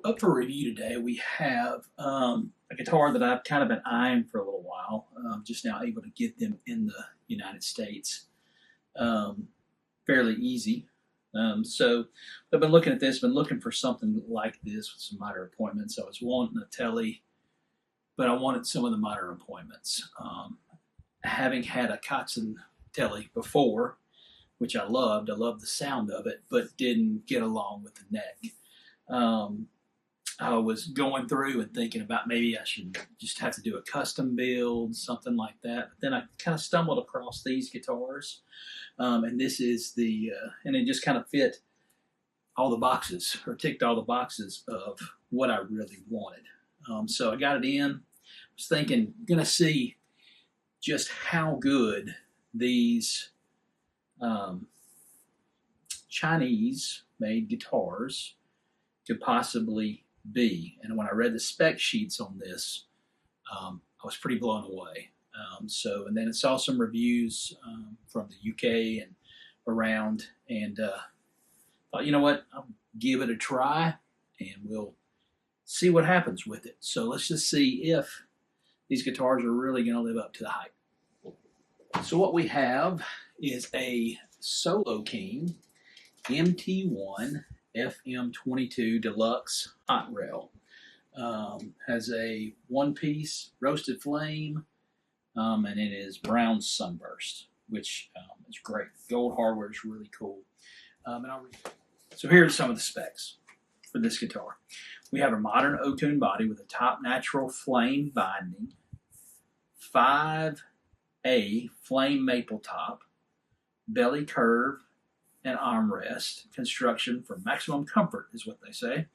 Up for review today, we have a guitar that I've kind of been eyeing for a little while. Just now able to get them in the United States fairly easy. So I've been looking at this, been looking for something like this with some modern appointments. I was wanting a Telly, but I wanted some of the modern appointments. Having had a Kotzen Telly before, which I loved the sound of it, but didn't get along with the neck. I was going through and thinking about maybe I should just have to do a custom build, something like that. But then I kind of stumbled across these guitars, and this is and it just kind of fit all the boxes, or ticked all the boxes of what I really wanted. So I got it in. I was thinking, gonna see just how good these Chinese-made guitars could possibly be. And when I read the spec sheets on this, I was pretty blown away. And then I saw some reviews from the UK and around, and thought, you know what, I'll give it a try, and we'll see what happens with it. So let's just see if these guitars are really going to live up to the hype. So what we have is a Soloking MT-1 FM 22 Deluxe hot rail. Has a one-piece roasted flame, and it is brown sunburst, which is great. Gold hardware is really cool. So here's some of the specs for this guitar. We have a modern O-tune body with a top natural flame binding, 5A flame maple top, belly curve, and armrest construction for maximum comfort is what they say.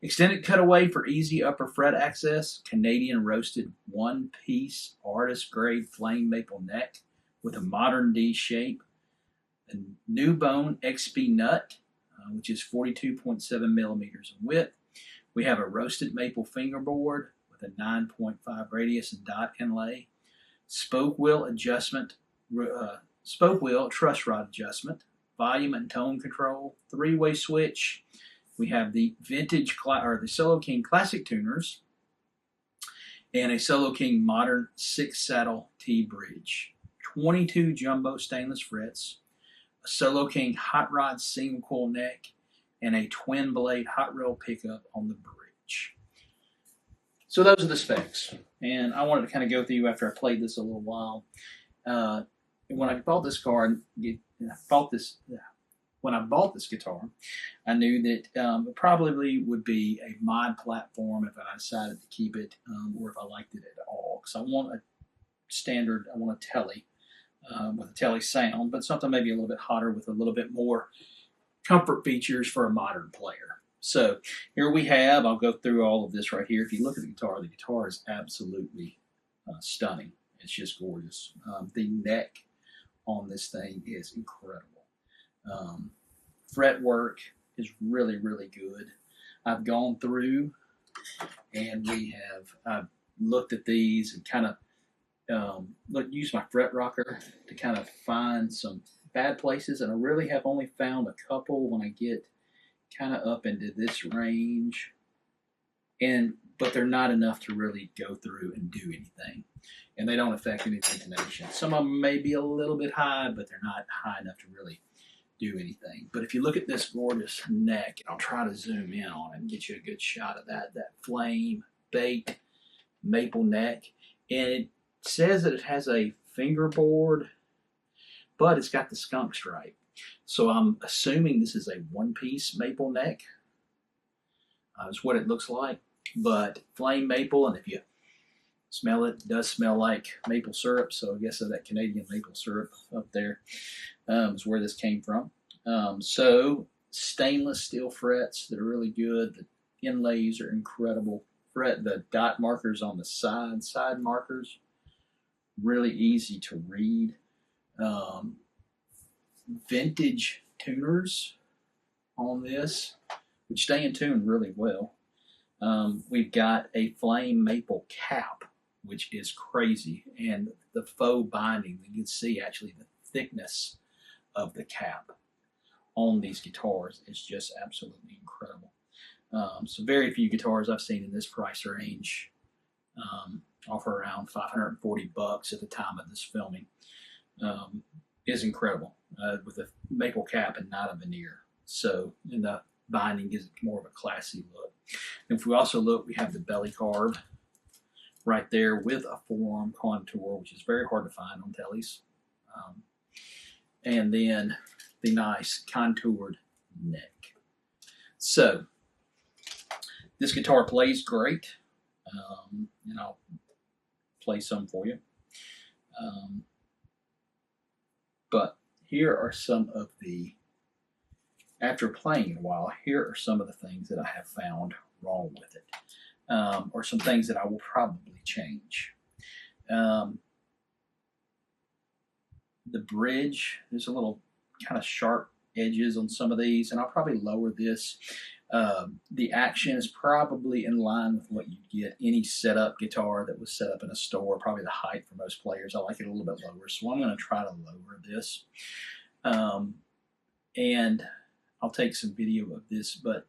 Extended cutaway for easy upper fret access. Canadian roasted one-piece artist grade flame maple neck with a modern D shape. A new bone XP nut, which is 42.7 millimeters in width. We have a roasted maple fingerboard with a 9.5 radius and dot inlay. Spoke wheel adjustment, spoke wheel truss rod adjustment. Volume and tone control, three-way switch. We have the vintage the SoloKing Classic tuners, and a SoloKing Modern 6-saddle T-bridge. 22 jumbo stainless frets, a SoloKing Hot Rod single coil neck, and a twin blade hot rail pickup on the bridge. So those are the specs, and I wanted to kind of go through after I played this a little while. When I bought this car, when I bought this guitar, I knew that it probably would be a mod platform if I decided to keep it, or if I liked it at all. Because I want a Telly with a Telly sound, but something maybe a little bit hotter with a little bit more comfort features for a modern player. So here we have, I'll go through all of this right here. If you look at the guitar is absolutely stunning. It's just gorgeous. The neck on this thing is incredible. Fretwork is really, really good. I've gone through and I've looked at these and kind of used my fret rocker to kind of find some bad places, and I really have only found a couple when I get kind of up into this range, but they're not enough to really go through and do anything. And they don't affect any intonation. Some of them may be a little bit high, but they're not high enough to really do anything. But if you look at this gorgeous neck, I'll try to zoom in on it and get you a good shot of that flame baked maple neck. And it says that it has a fingerboard, but it's got the skunk stripe. So I'm assuming this is a one-piece maple neck. Is what it looks like. But flame maple, and if you smell it, it does smell like maple syrup. So I guess that Canadian maple syrup up there is where this came from. So stainless steel frets that are really good. The inlays are incredible. The dot markers on the side markers, really easy to read. Vintage tuners on this, which stay in tune really well. We've got a flame maple cap, which is crazy, and the faux binding. You can see actually the thickness of the cap on these guitars is just absolutely incredible. So very few guitars I've seen in this price range offer around $540 at the time of this filming. Is incredible with a maple cap and not a veneer. So in the binding gives it more of a classy look. And if we also look, we have the belly carve right there with a forearm contour, which is very hard to find on tellies. And then the nice contoured neck. So this guitar plays great, and I'll play some for you. But here are some of the, after playing a while, here are some of the things that I have found wrong with it, or some things that I will probably change. The bridge, there's a little kind of sharp edges on some of these, and I'll probably lower this. The action is probably in line with what you'd get any setup guitar that was set up in a store, probably the height for most players. I like it a little bit lower, so I'm going to try to lower this. And I'll take some video of this, but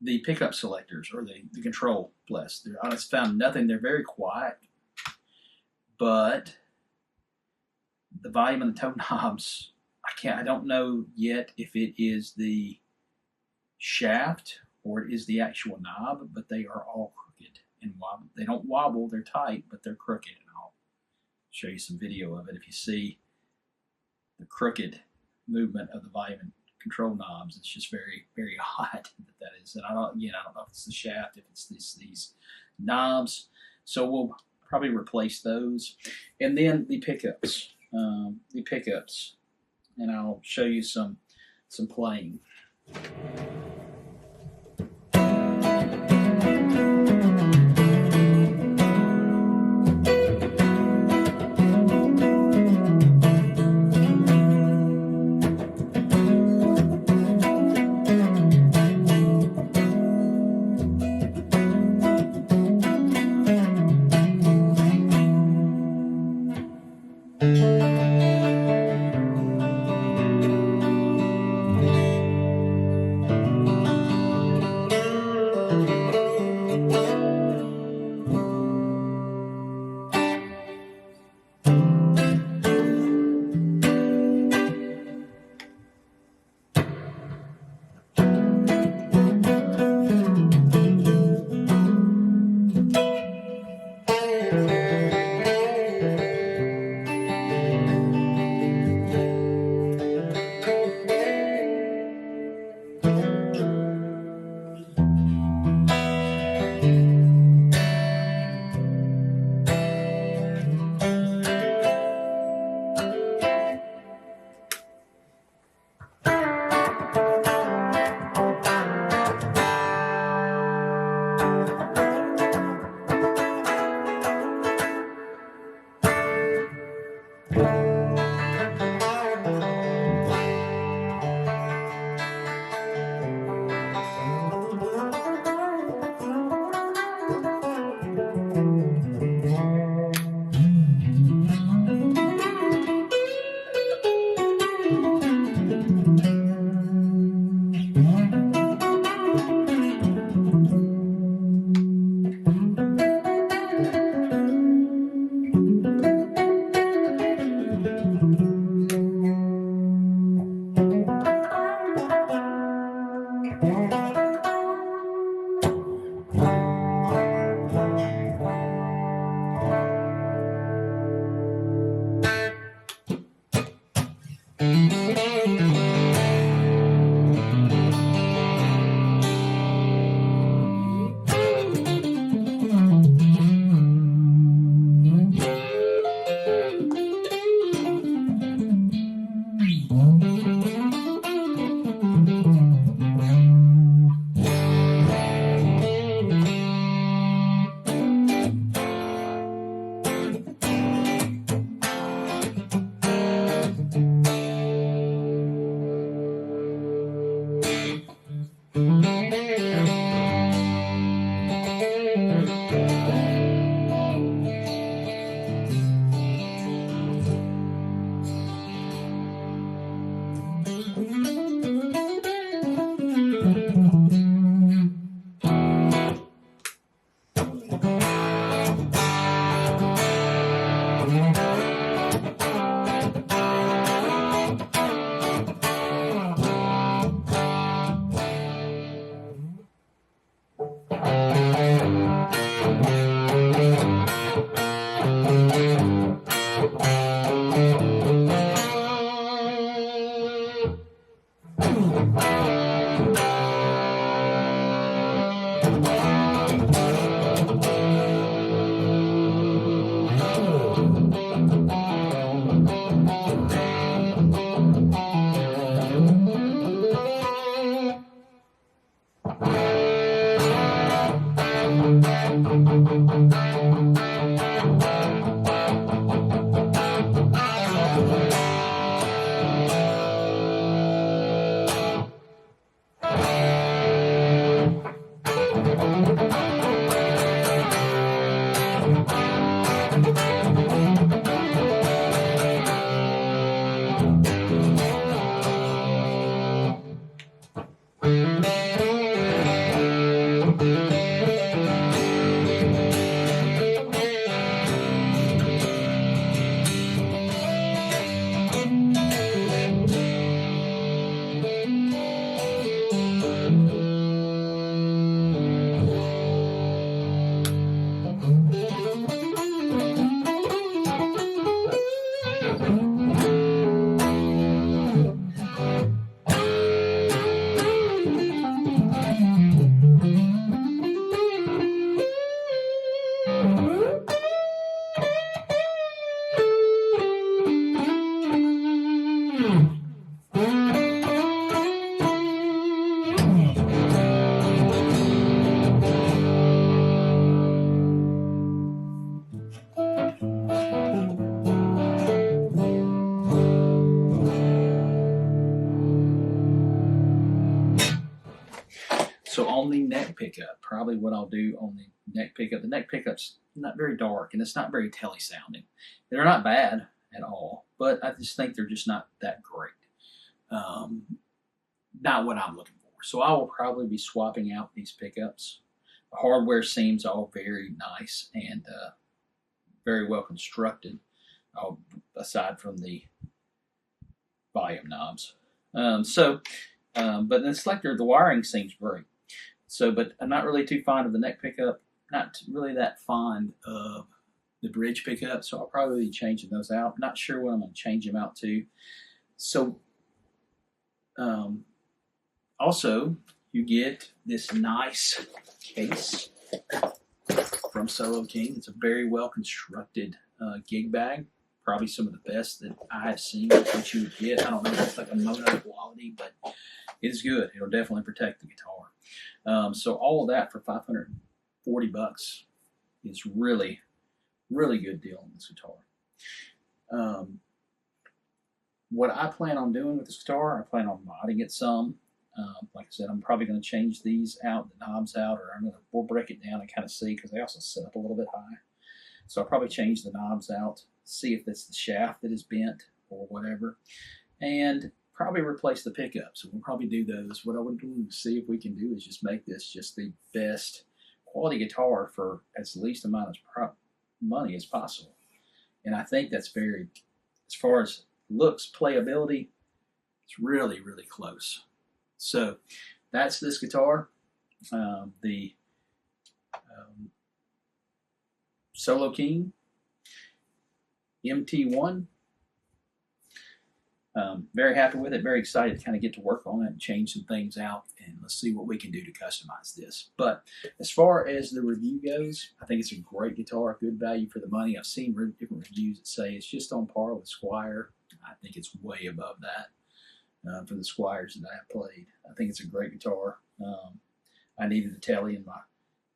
the pickup selectors, or the control, I just found nothing. They're very quiet, but the volume and the tone knobs, I don't know yet if it is the shaft or it is the actual knob, but they are all crooked and wobble. They don't wobble, they're tight, but they're crooked. And I'll show you some video of it. If you see the crooked movement of the volume and control knobs, it's just very, very odd that is. And I don't know if it's the shaft, if it's these knobs. So we'll probably replace those. And then the pickups. And I'll show you some playing. So on the neck pickup, probably what I'll do on the neck pickup, the neck pickup's not very dark and it's not very telly sounding. They're not bad at all, but I just think they're just not that great. Not what I'm looking for. So I will probably be swapping out these pickups. The hardware seems all very nice and very well constructed, aside from the volume knobs. But the selector, the wiring seems great. So, but I'm not really too fond of the neck pickup, not really that fond of the bridge pickup, so I'll probably be changing those out. Not sure what I'm going to change them out to. So, also, you get this nice case from SoloKing. It's a very well constructed gig bag. Probably some of the best that I have seen that you would get. I don't know if it's like a mono quality, but it's good. It'll definitely protect the guitar. So all of that for $540 is really, really good deal on this guitar. What I plan on doing with this guitar, I plan on modding it some. Like I said, I'm probably going to change these out, the knobs out, or we'll break it down and kind of see, because they also set up a little bit high. So I'll probably change the knobs out, see if it's the shaft that is bent or whatever, and probably replace the pickups. So we'll probably do those. What I would do to see if we can do is just make this just the best quality guitar for as least amount of money as possible. And I think that's very, as far as looks, playability, it's really, really close. So that's this guitar, the Soloking MT-1. Very happy with it, very excited to kind of get to work on it and change some things out, and let's see what we can do to customize this. But as far as the review goes, I think it's a great guitar, good value for the money. I've seen different reviews that say it's just on par with Squier. I think it's way above that for the Squiers that I have played. I think it's a great guitar. I needed a telly in my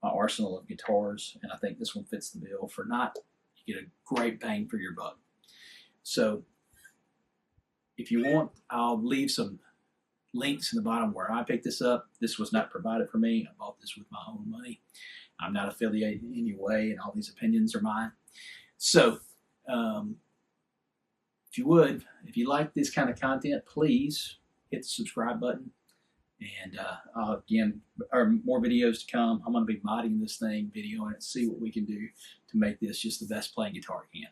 arsenal of guitars, and I think this one fits the bill. For not, you get a great bang for your buck. So if you want, I'll leave some links in the bottom where I picked this up. This was not provided for me. I bought this with my own money. I'm not affiliated in any way, and all these opinions are mine. So if you like this kind of content, please hit the subscribe button. And again, more videos to come. I'm going to be modding this thing, videoing it, see what we can do to make this just the best playing guitar I can.